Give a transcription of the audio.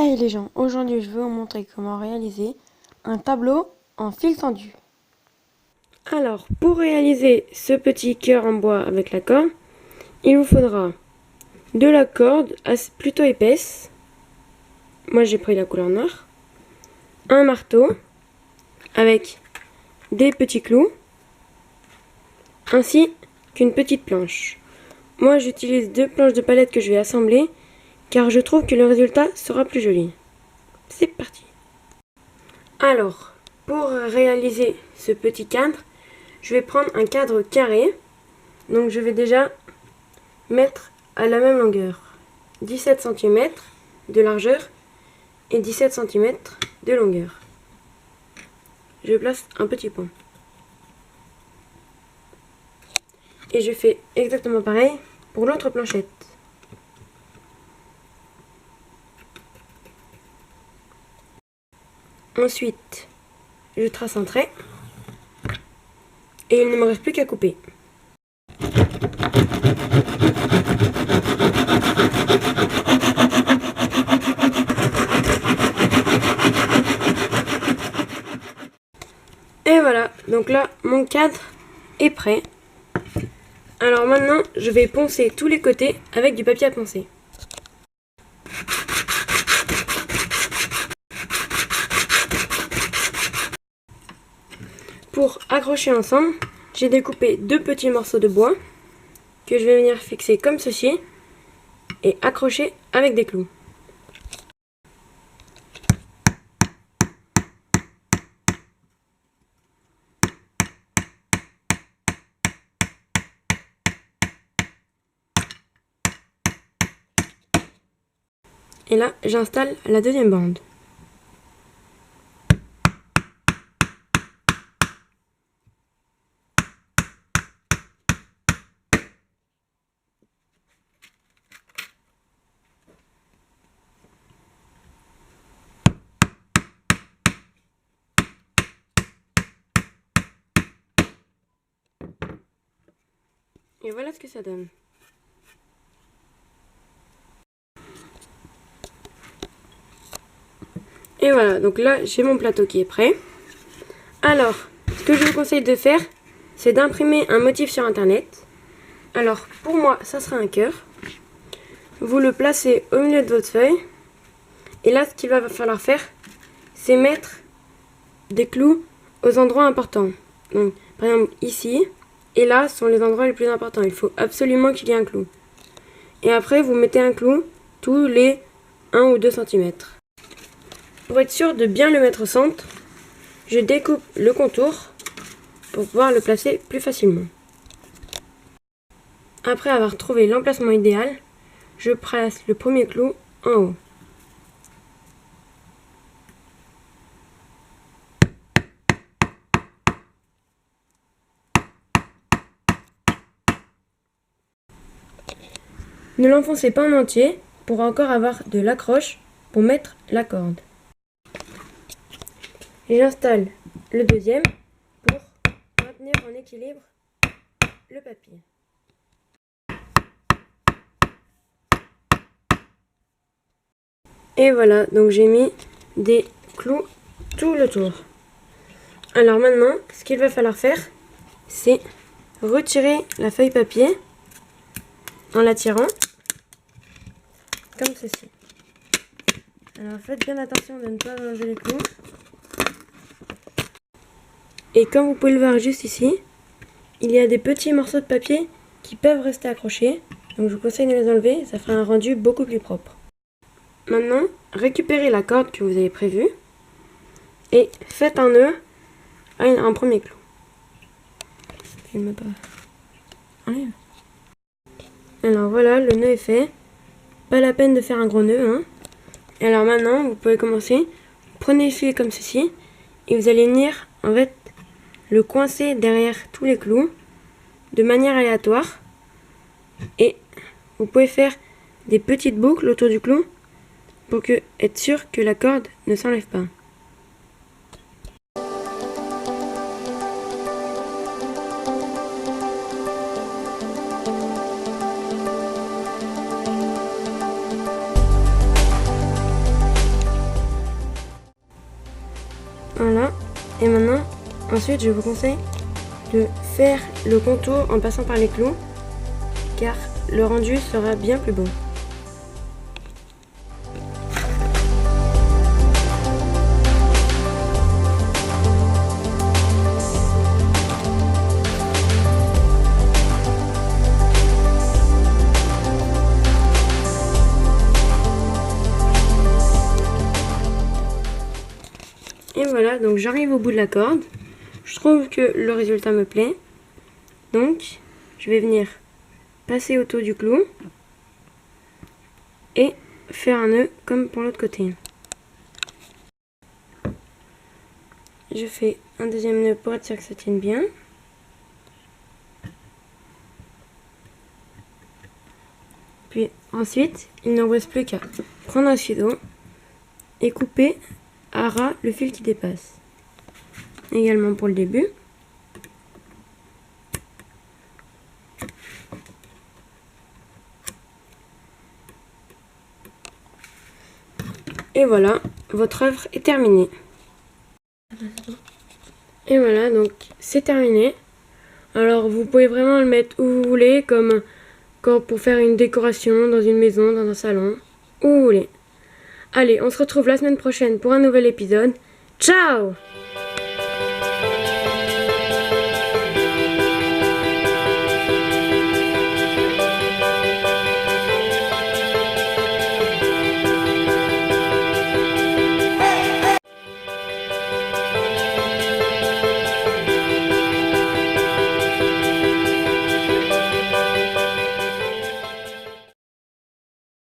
Hey les gens, aujourd'hui je vais vous montrer comment réaliser un tableau en fil tendu. Alors, pour réaliser ce petit cœur en bois avec la corde, il vous faudra de la corde plutôt épaisse. Moi j'ai pris la couleur noire. Un marteau avec des petits clous, ainsi qu'une petite planche. Moi j'utilise 2 planches de palette que je vais assembler car je trouve que le résultat sera plus joli. C'est parti. Alors, pour réaliser ce petit cadre, je vais prendre un cadre carré. Donc je vais déjà mettre à la même longueur 17 cm de largeur et 17 cm de longueur. Je place un petit point. Et je fais exactement pareil pour l'autre planchette. Ensuite, je trace un trait et il ne me reste plus qu'à couper. Et voilà, donc là, mon cadre est prêt. Alors maintenant, je vais poncer tous les côtés avec du papier à poncer. Pour accrocher ensemble, j'ai découpé 2 petits morceaux de bois que je vais venir fixer comme ceci et accrocher avec des clous. Et là, j'installe la deuxième bande. Et voilà ce que ça donne. Et voilà, donc là j'ai mon plateau qui est prêt. Alors, ce que je vous conseille de faire, c'est d'imprimer un motif sur internet. Alors, pour moi, ça sera un cœur. Vous le placez au milieu de votre feuille. Et là, ce qu'il va falloir faire, c'est mettre des clous aux endroits importants. Donc, par exemple, ici et là sont les endroits les plus importants. Il faut absolument qu'il y ait un clou. Et après, vous mettez un clou tous les 1 ou 2 cm. Pour être sûr de bien le mettre au centre, je découpe le contour pour pouvoir le placer plus facilement. Après avoir trouvé l'emplacement idéal, je place le premier clou en haut. Ne l'enfoncez pas en entier pour encore avoir de l'accroche pour mettre la corde. Et j'installe le deuxième pour maintenir en équilibre le papier. Et voilà, donc j'ai mis des clous tout le tour. Alors maintenant, ce qu'il va falloir faire, c'est retirer la feuille papier en la tirant comme ceci. Alors faites bien attention de ne pas enlever les clous. Et comme vous pouvez le voir juste ici, il y a des petits morceaux de papier qui peuvent rester accrochés. Donc je vous conseille de les enlever, ça fera un rendu beaucoup plus propre. Maintenant, récupérez la corde que vous avez prévue et faites un nœud à un premier clou. Alors voilà, le nœud est fait. Pas la peine de faire un gros nœud, hein. Et alors maintenant, vous pouvez commencer. Prenez le fil comme ceci et vous allez venir en fait le coincer derrière tous les clous de manière aléatoire. Et vous pouvez faire des petites boucles autour du clou pour être sûr que la corde ne s'enlève pas. Ensuite, je vous conseille de faire le contour en passant par les clous, car le rendu sera bien plus beau. Et voilà, donc j'arrive au bout de la corde. Je trouve que le résultat me plaît. Donc, je vais venir passer autour du clou et faire un nœud comme pour l'autre côté. Je fais un deuxième nœud pour être sûr que ça tienne bien. Puis ensuite, il ne reste plus qu'à prendre un ciseau et couper à ras le fil qui dépasse. Également pour le début. Et voilà, votre œuvre est terminée. Et voilà, donc c'est terminé. Alors vous pouvez vraiment le mettre où vous voulez, comme pour faire une décoration dans une maison, dans un salon, où vous voulez. Allez, on se retrouve la semaine prochaine pour un nouvel épisode. Ciao!